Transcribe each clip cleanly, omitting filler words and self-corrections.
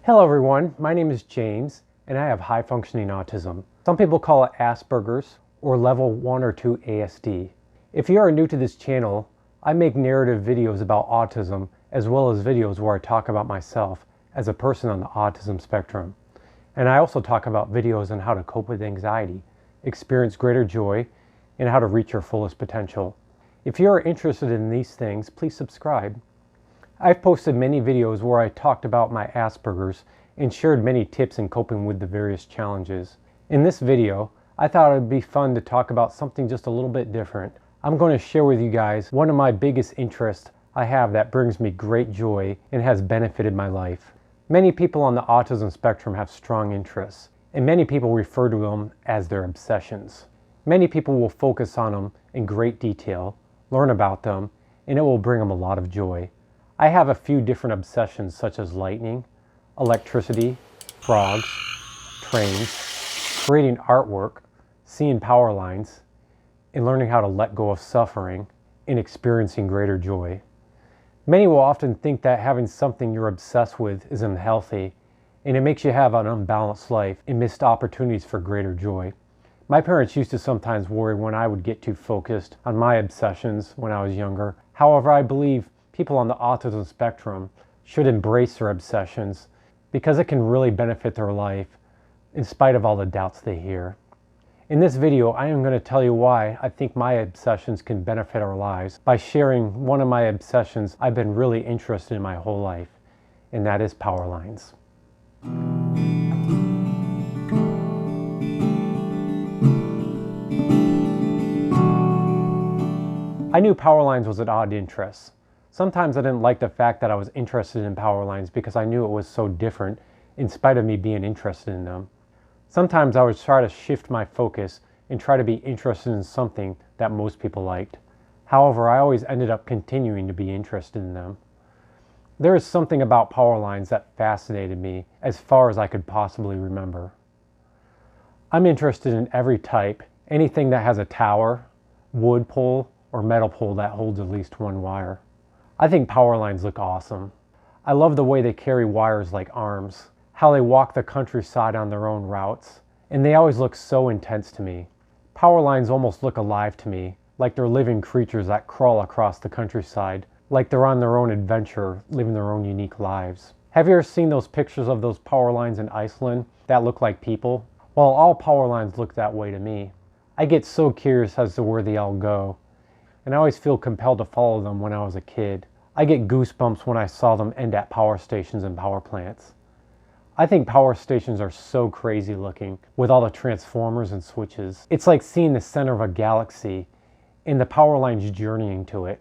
Hello everyone, my name is James and I have high functioning autism. Some people call it Asperger's or level 1 or 2 ASD. If you are new to this channel, I make narrative videos about autism as well as videos where I talk about myself as a person on the autism spectrum. And I also talk about videos on how to cope with anxiety, experience greater joy, and how to reach your fullest potential. If you are interested in these things, please subscribe. I've posted many videos where I talked about my Asperger's and shared many tips in coping with the various challenges. In this video, I thought it would be fun to talk about something just a little bit different. I'm going to share with you guys one of my biggest interests I have that brings me great joy and has benefited my life. Many people on the autism spectrum have strong interests, and many people refer to them as their obsessions. Many people will focus on them in great detail, learn about them, and it will bring them a lot of joy. I have a few different obsessions such as lightning, electricity, frogs, trains, creating artwork, seeing power lines, and learning how to let go of suffering and experiencing greater joy. Many will often think that having something you're obsessed with is unhealthy, and it makes you have an unbalanced life and missed opportunities for greater joy. My parents used to sometimes worry when I would get too focused on my obsessions when I was younger. However, I believe people on the autism spectrum should embrace their obsessions because it can really benefit their life in spite of all the doubts they hear. In this video, I am going to tell you why I think my obsessions can benefit our lives by sharing one of my obsessions I've been really interested in my whole life, and that is power lines. I knew power lines was an odd interest. Sometimes I didn't like the fact that I was interested in power lines because I knew it was so different in spite of me being interested in them. Sometimes I would try to shift my focus and try to be interested in something that most people liked. However, I always ended up continuing to be interested in them. There is something about power lines that fascinated me as far as I could possibly remember. I'm interested in every type, anything that has a tower, wood pole, or metal pole that holds at least one wire. I think power lines look awesome. I love the way they carry wires like arms, how they walk the countryside on their own routes, and they always look so intense to me. Power lines almost look alive to me, like they're living creatures that crawl across the countryside, like they're on their own adventure, living their own unique lives. Have you ever seen those pictures of those power lines in Iceland that look like people? Well, all power lines look that way to me. I get so curious as to where they all go, and I always feel compelled to follow them when I was a kid. I get goosebumps when I saw them end at power stations and power plants. I think power stations are so crazy looking with all the transformers and switches. It's like seeing the center of a galaxy and the power lines journeying to it.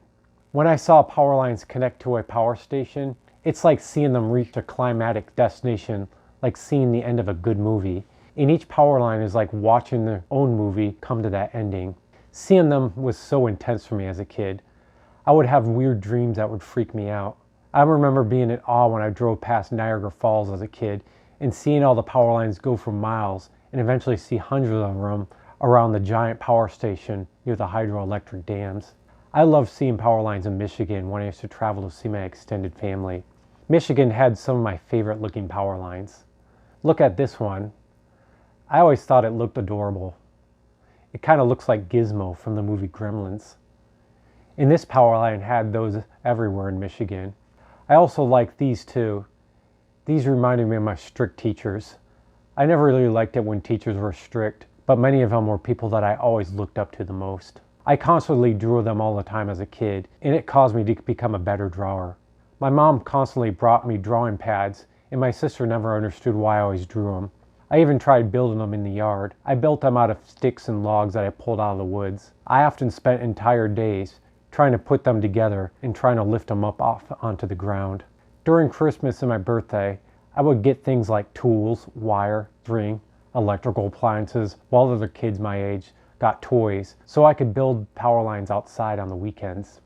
When I saw power lines connect to a power station, it's like seeing them reach a climatic destination, like seeing the end of a good movie. And each power line is like watching their own movie come to that ending. Seeing them was so intense for me as a kid. I would have weird dreams that would freak me out. I remember being in awe when I drove past Niagara Falls as a kid and seeing all the power lines go for miles and eventually see hundreds of them around the giant power station near the hydroelectric dams. I loved seeing power lines in Michigan when I used to travel to see my extended family. Michigan had some of my favorite looking power lines. Look at this one. I always thought it looked adorable. It kind of looks like Gizmo from the movie Gremlins. And this power line had those everywhere in Michigan. I also like these too. These reminded me of my strict teachers. I never really liked it when teachers were strict, but many of them were people that I always looked up to the most. I constantly drew them all the time as a kid, and it caused me to become a better drawer. My mom constantly brought me drawing pads, and my sister never understood why I always drew them. I even tried building them in the yard. I built them out of sticks and logs that I pulled out of the woods. I often spent entire days trying to put them together and trying to lift them up off onto the ground. During Christmas and my birthday, I would get things like tools, wire, string, electrical appliances, while other kids my age got toys, so I could build power lines outside on the weekends.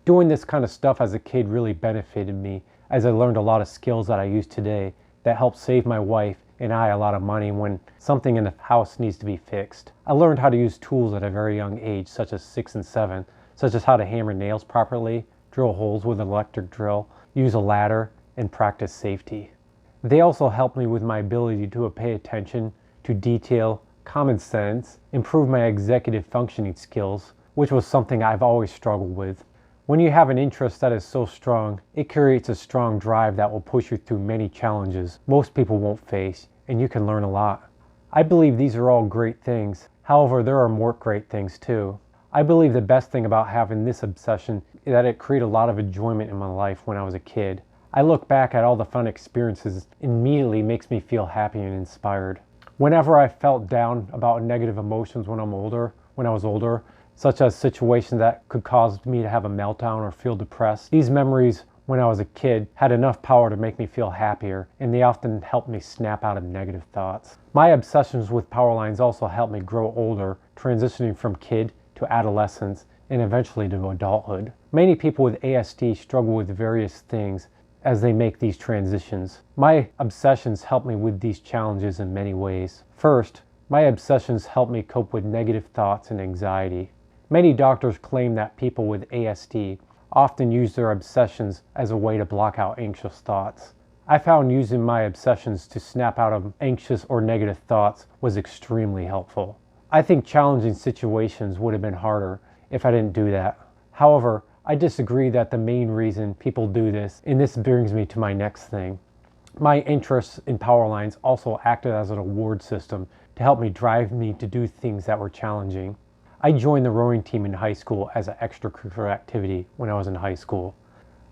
Doing this kind of stuff as a kid really benefited me, as I learned a lot of skills that I use today that help save my wife and I a lot of money when something in the house needs to be fixed. I learned how to use tools at a very young age, such as 6 and 7, such as how to hammer nails properly, drill holes with an electric drill, use a ladder, and practice safety. They also helped me with my ability to pay attention to detail, common sense, improve my executive functioning skills, which was something I've always struggled with. When you have an interest that is so strong, it creates a strong drive that will push you through many challenges most people won't face, and you can learn a lot. I believe these are all great things. However, there are more great things too. I believe the best thing about having this obsession is that it created a lot of enjoyment in my life when I was a kid. I look back at all the fun experiences, it immediately makes me feel happy and inspired. Whenever I felt down about negative emotions when I was older, such as situations that could cause me to have a meltdown or feel depressed, these memories when I was a kid had enough power to make me feel happier, and they often helped me snap out of negative thoughts. My obsessions with power lines also helped me grow older, transitioning from kid to adolescence and eventually to adulthood. Many people with ASD struggle with various things as they make these transitions. My obsessions help me with these challenges in many ways. First, my obsessions help me cope with negative thoughts and anxiety. Many doctors claim that people with ASD often use their obsessions as a way to block out anxious thoughts. I found using my obsessions to snap out of anxious or negative thoughts was extremely helpful. I think challenging situations would have been harder if I didn't do that. However, I disagree that the main reason people do this, and this brings me to my next thing. My interest in power lines also acted as an award system to help me drive me to do things that were challenging. I joined the rowing team in high school as an extracurricular activity when I was in high school.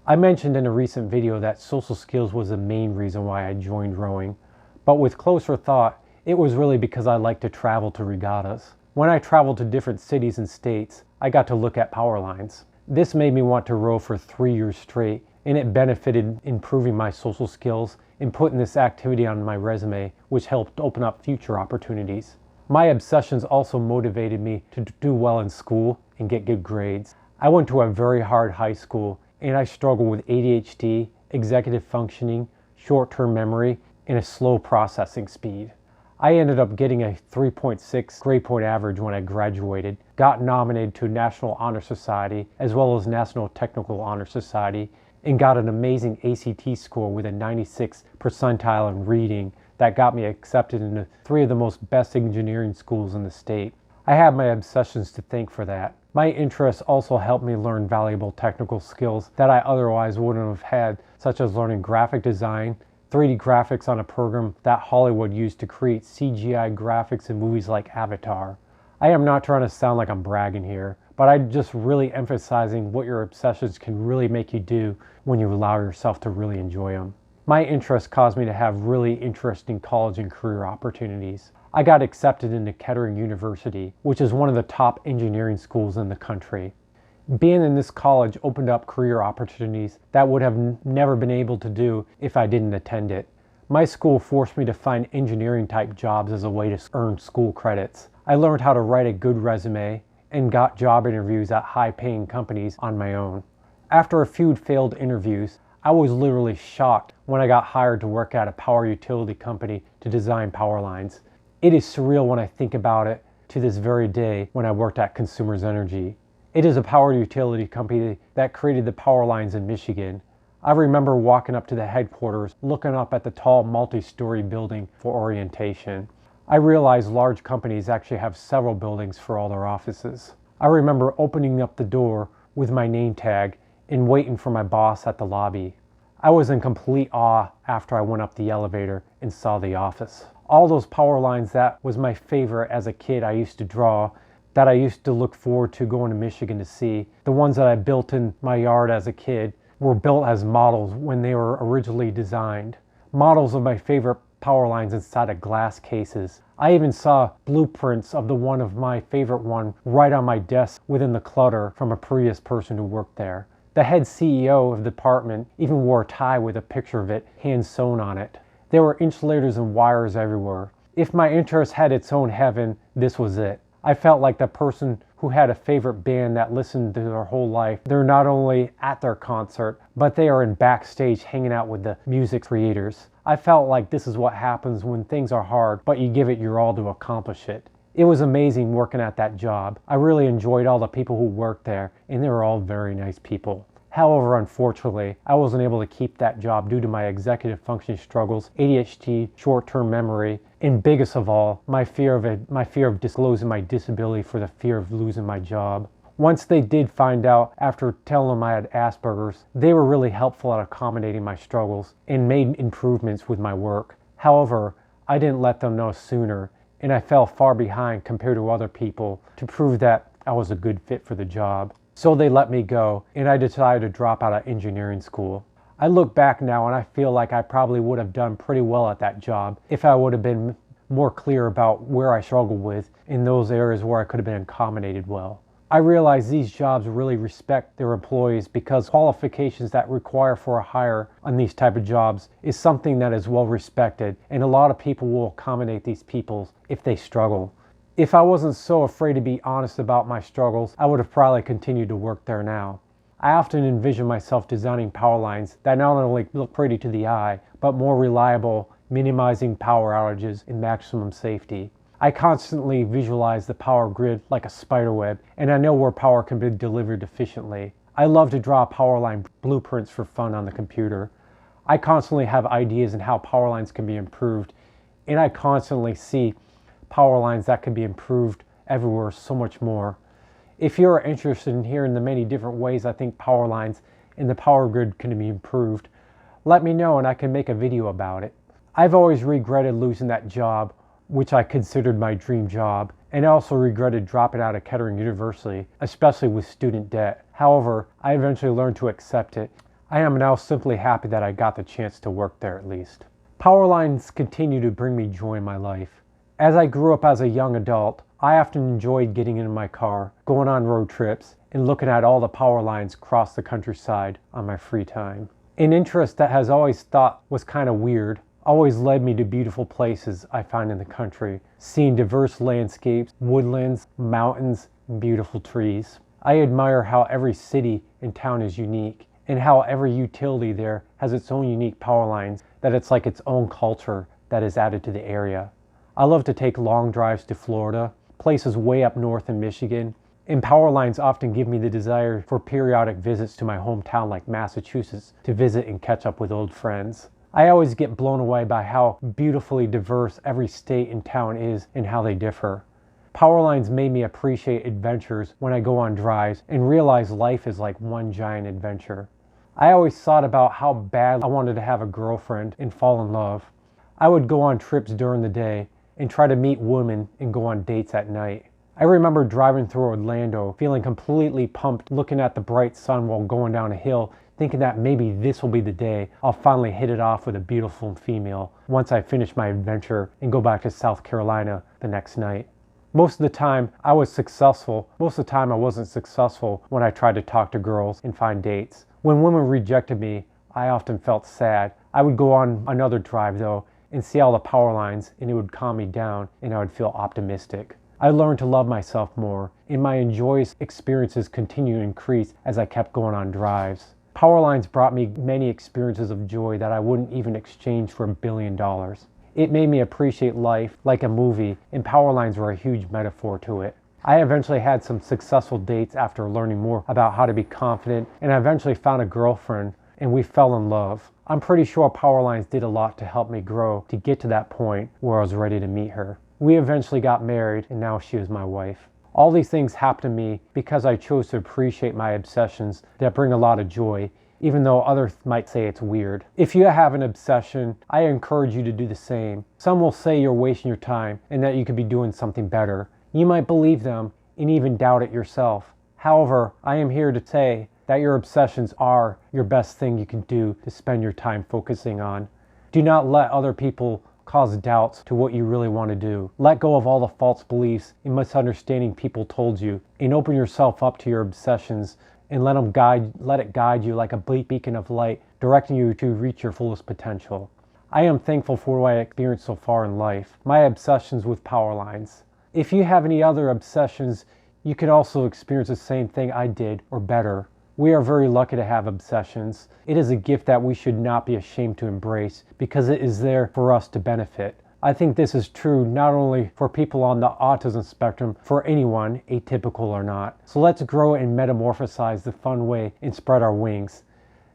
I mentioned in a recent video that social skills was the main reason why I joined rowing, but with closer thought, it was really because I like to travel to regattas. When I traveled to different cities and states, I got to look at power lines. This made me want to row for 3 years straight, and it benefited improving my social skills and putting this activity on my resume, which helped open up future opportunities. My obsessions also motivated me to do well in school and get good grades. I went to a very hard high school, and I struggled with ADHD, executive functioning, short-term memory, and a slow processing speed. I ended up getting a 3.6 grade point average when I graduated, got nominated to National Honor Society as well as National Technical Honor Society, and got an amazing ACT score with a 96 percentile in reading that got me accepted into 3 of the most best engineering schools in the state. I have my obsessions to thank for that. My interests also helped me learn valuable technical skills that I otherwise wouldn't have had, such as learning graphic design, 3D graphics on a program that Hollywood used to create CGI graphics in movies like Avatar. I am not trying to sound like I'm bragging here, but I'm just really emphasizing what your obsessions can really make you do when you allow yourself to really enjoy them. My interests caused me to have really interesting college and career opportunities. I got accepted into Kettering University, which is one of the top engineering schools in the country. Being in this college opened up career opportunities that would have never been able to do if I didn't attend it. My school forced me to find engineering type jobs as a way to earn school credits. I learned how to write a good resume and got job interviews at high paying companies on my own. After a few failed interviews, I was literally shocked when I got hired to work at a power utility company to design power lines. It is surreal when I think about it to this very day when I worked at Consumers Energy. It is a power utility company that created the power lines in Michigan. I remember walking up to the headquarters, looking up at the tall multi-story building for orientation. I realized large companies actually have several buildings for all their offices. I remember opening up the door with my name tag and waiting for my boss at the lobby. I was in complete awe after I went up the elevator and saw the office. All those power lines, that was my favorite as a kid. I used to draw, that I used to look forward to going to Michigan to see. The ones that I built in my yard as a kid were built as models when they were originally designed. Models of my favorite power lines inside of glass cases. I even saw blueprints of the one of my favorite one right on my desk within the clutter from a previous person who worked there. The head CEO of the department even wore a tie with a picture of it hand sewn on it. There were insulators and wires everywhere. If my interest had its own heaven, this was it. I felt like the person who had a favorite band that listened to their whole life. They're not only at their concert, but they are in backstage hanging out with the music creators. I felt like this is what happens when things are hard, but you give it your all to accomplish it. It was amazing working at that job. I really enjoyed all the people who worked there, and they were all very nice people. However, unfortunately, I wasn't able to keep that job due to my executive functioning struggles, ADHD, short-term memory, and biggest of all, my fear of disclosing my disability for the fear of losing my job. Once they did find out after telling them I had Asperger's, they were really helpful at accommodating my struggles and made improvements with my work. However, I didn't let them know sooner, and I fell far behind compared to other people to prove that I was a good fit for the job. So they let me go, and I decided to drop out of engineering school. I look back now and I feel like I probably would have done pretty well at that job if I would have been more clear about where I struggled with in those areas where I could have been accommodated well. I realize these jobs really respect their employees because qualifications that require for a hire on these type of jobs is something that is well respected, and a lot of people will accommodate these people if they struggle. If I wasn't so afraid to be honest about my struggles, I would have probably continued to work there now. I often envision myself designing power lines that not only look pretty to the eye, but more reliable, minimizing power outages and maximum safety. I constantly visualize the power grid like a spider web, and I know where power can be delivered efficiently. I love to draw power line blueprints for fun on the computer. I constantly have ideas on how power lines can be improved, and I constantly see power lines that can be improved everywhere so much more. If you're interested in hearing the many different ways I think power lines and the power grid can be improved, let me know and I can make a video about it. I've always regretted losing that job, which I considered my dream job, and I also regretted dropping out of Kettering University, especially with student debt. However, I eventually learned to accept it. I am now simply happy that I got the chance to work there at least. Power lines continue to bring me joy in my life. As I grew up as a young adult, I often enjoyed getting in my car, going on road trips, and looking at all the power lines across the countryside on my free time. An interest that has always thought was kind of weird always led me to beautiful places I find in the country, seeing diverse landscapes, woodlands, mountains, and beautiful trees. I admire how every city and town is unique, and how every utility there has its own unique power lines, that it's like its own culture that is added to the area. I love to take long drives to Florida, places way up north in Michigan, and power lines often give me the desire for periodic visits to my hometown like Massachusetts to visit and catch up with old friends. I always get blown away by how beautifully diverse every state and town is and how they differ. Power lines made me appreciate adventures when I go on drives and realize life is like one giant adventure. I always thought about how bad I wanted to have a girlfriend and fall in love. I would go on trips during the day and try to meet women and go on dates at night. I remember driving through Orlando feeling completely pumped, looking at the bright sun while going down a hill, thinking that maybe this will be the day I'll finally hit it off with a beautiful female once I finish my adventure and go back to South Carolina the next night. Most of the time I was successful. Most of the time I wasn't successful when I tried to talk to girls and find dates. When women rejected me, I often felt sad. I would go on another drive though and see all the power lines, and it would calm me down and I would feel optimistic. I learned to love myself more, and my joyous experiences continued to increase as I kept going on drives. Power lines brought me many experiences of joy that I wouldn't even exchange for $1 billion. It made me appreciate life like a movie, and power lines were a huge metaphor to it. I eventually had some successful dates after learning more about how to be confident, and I eventually found a girlfriend and we fell in love. I'm pretty sure power lines did a lot to help me grow to get to that point where I was ready to meet her. We eventually got married and now she is my wife. All these things happened to me because I chose to appreciate my obsessions that bring a lot of joy, even though others might say it's weird. If you have an obsession, I encourage you to do the same. Some will say you're wasting your time and that you could be doing something better. You might believe them and even doubt it yourself. However, I am here to say that your obsessions are your best thing you can do to spend your time focusing on. Do not let other people cause doubts to what you really want to do. Let go of all the false beliefs and misunderstanding people told you, and open yourself up to your obsessions and let it guide you like a beacon of light, directing you to reach your fullest potential. I am thankful for what I experienced so far in life, my obsessions with power lines. If you have any other obsessions, you could also experience the same thing I did or better. We are very lucky to have obsessions. It is a gift that we should not be ashamed to embrace because it is there for us to benefit. I think this is true not only for people on the autism spectrum, for anyone, atypical or not. So let's grow and metamorphosize the fun way and spread our wings.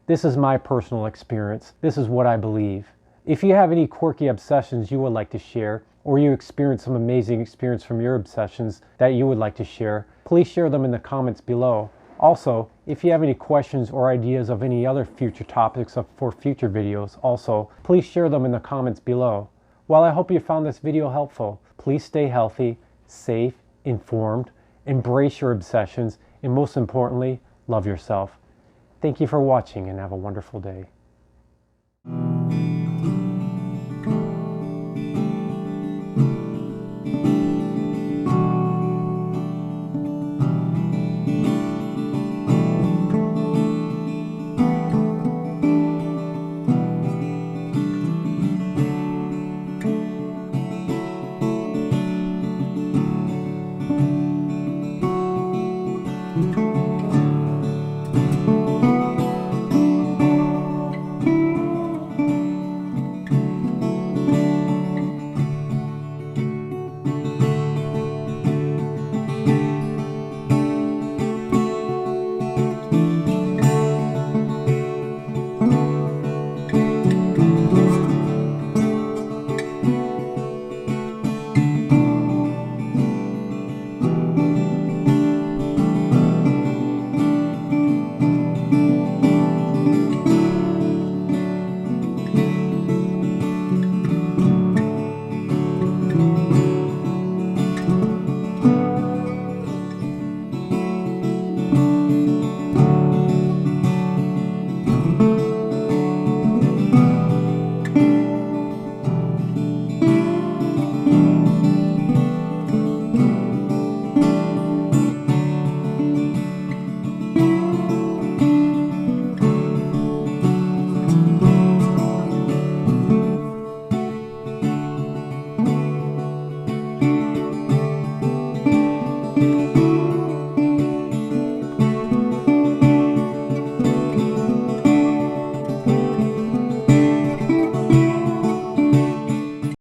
This is my personal experience. This is what I believe. If you have any quirky obsessions you would like to share, or you experience some amazing experience from your obsessions that you would like to share, please share them in the comments below. Also, if you have any questions or ideas of any other future topics for future videos, also, please share them in the comments below. While I hope you found this video helpful, please stay healthy, safe, informed, embrace your obsessions, and most importantly, love yourself. Thank you for watching and have a wonderful day.